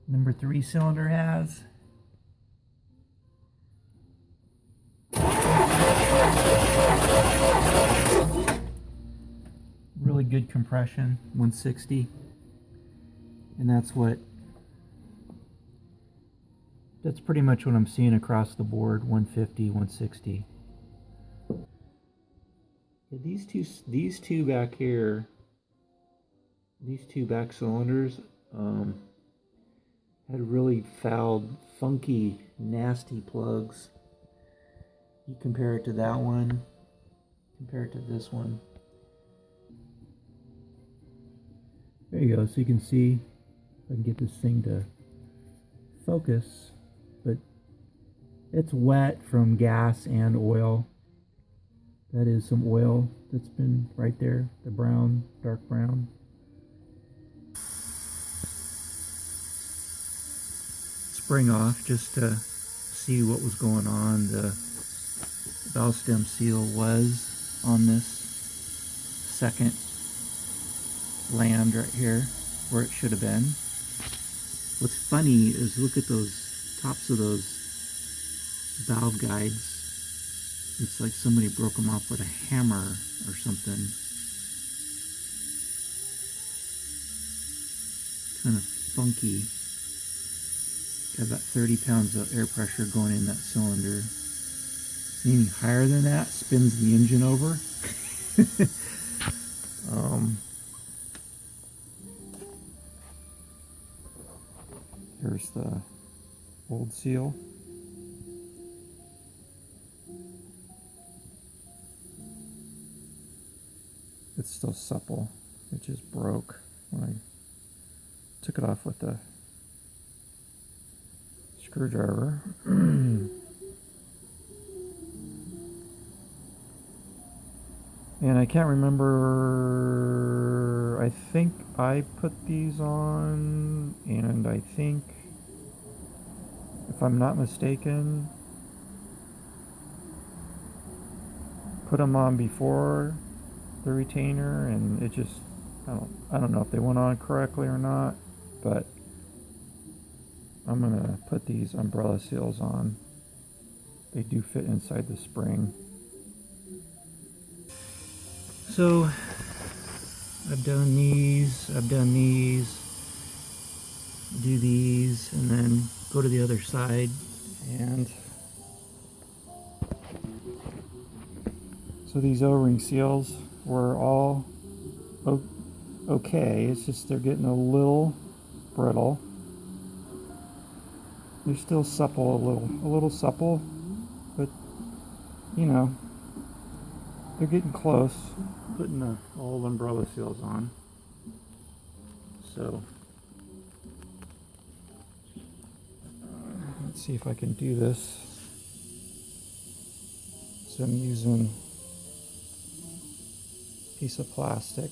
number 3 cylinder has. Really good compression, 160, and that's pretty much what I'm seeing across the board, 150, 160. Yeah, these two back here, these two back cylinders had really fouled, funky, nasty plugs. You compare it to that one, compare it to this one. There you go, so you can see, if I can get this thing to focus, but it's wet from gas and oil. That is some oil that's been right there, the brown, dark brown. Spring off just to see what was going on. The valve stem seal was on this second land right here where it should have been. What's funny is look at those tops of those valve guides. It's like somebody broke them off with a hammer or something. Kind of funky. Got about 30 pounds of air pressure going in that cylinder. Anything higher than that spins the engine over. Here's the old seal. It's still supple. It just broke when I took it off with the screwdriver. And I can't remember, I think I put these on, and I think, if I'm not mistaken, put them on before the retainer, and it just, I don't know if they went on correctly or not, but I'm gonna put these umbrella seals on. They do fit inside the spring. So I've done these, do these, and then go to the other side. And so these O-ring seals were all okay. It's just they're getting a little brittle. They're still supple, a little supple, but you know, they're getting close. Putting the old umbrella seals on. So let's see if I can do this. So I'm using a piece of plastic.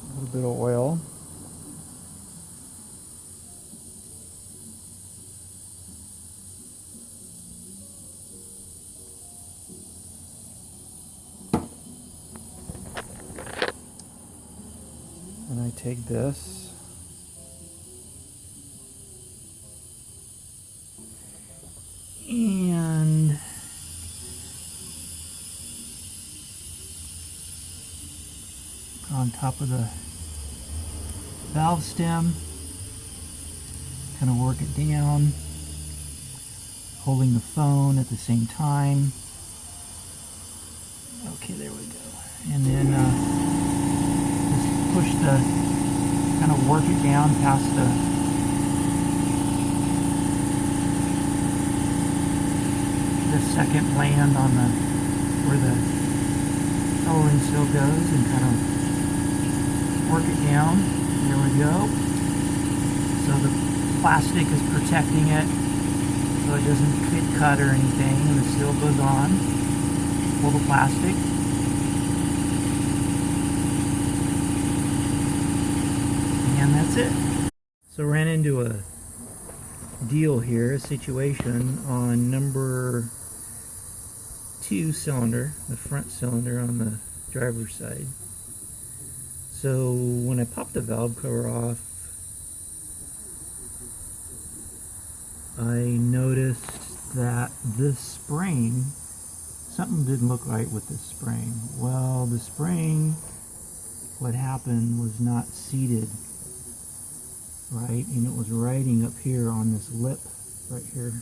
A little bit of oil. And I take this and on top of the valve stem, kind of work it down, holding the phone at the same time. Okay, there we go. And then just push kind of work it down past the second land on where the O-ring seal goes, and kind of work it down. There we go. So the plastic is protecting it so it doesn't get cut or anything, and the seal goes on. Pull the plastic. And that's it. So ran into a deal here, a situation on number 2-cylinder, the front cylinder on the driver's side. So when I popped the valve cover off, I noticed that this spring, something didn't look right with this spring. Well, the spring, what happened was not seated right, and it was riding up here on this lip right here.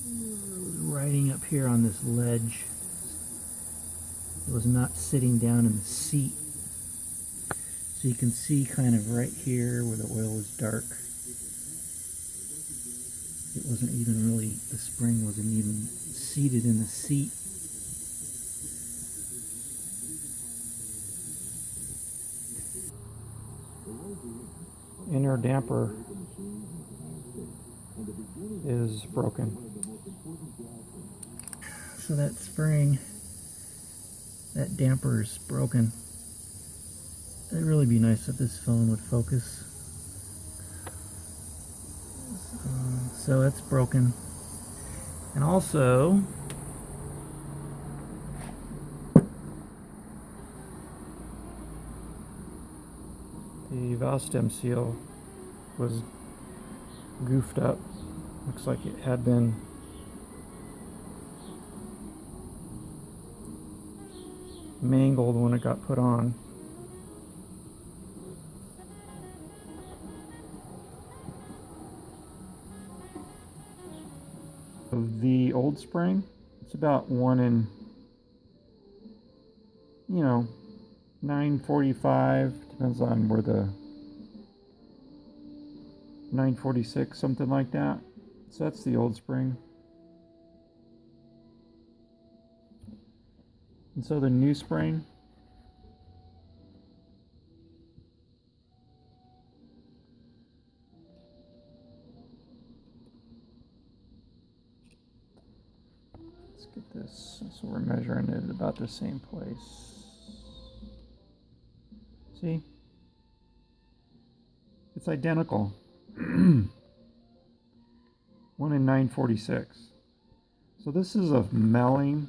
It was riding up here on this ledge. It was not sitting down in the seat. So you can see kind of right here where the oil is dark. It wasn't even really, the spring wasn't even seated in the seat. Inner damper is broken. So that spring, that damper is broken. It'd really be nice if this phone would focus. So it's broken. And also, the valve stem seal was goofed up. Looks like it had been mangled when it got put on. The old spring, it's about 1 in, 945, depends on where the 946, something like that. So that's the old spring. And so the new spring, let's get this, so we're measuring it at about the same place. See? It's identical. 1 in 946. So this is a Melling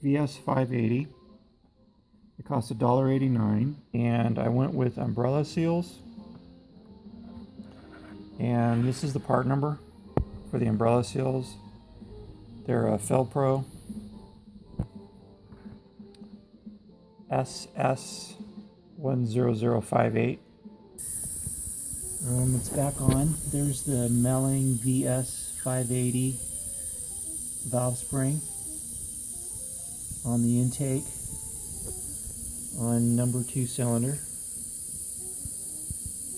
VS580. It costs $1.89, and I went with umbrella seals. And this is the part number for the umbrella seals. They're a Feldpro SS10058. It's back on. There's the Melling VS580 valve spring on the intake on number 2 cylinder.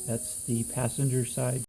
That's the passenger side.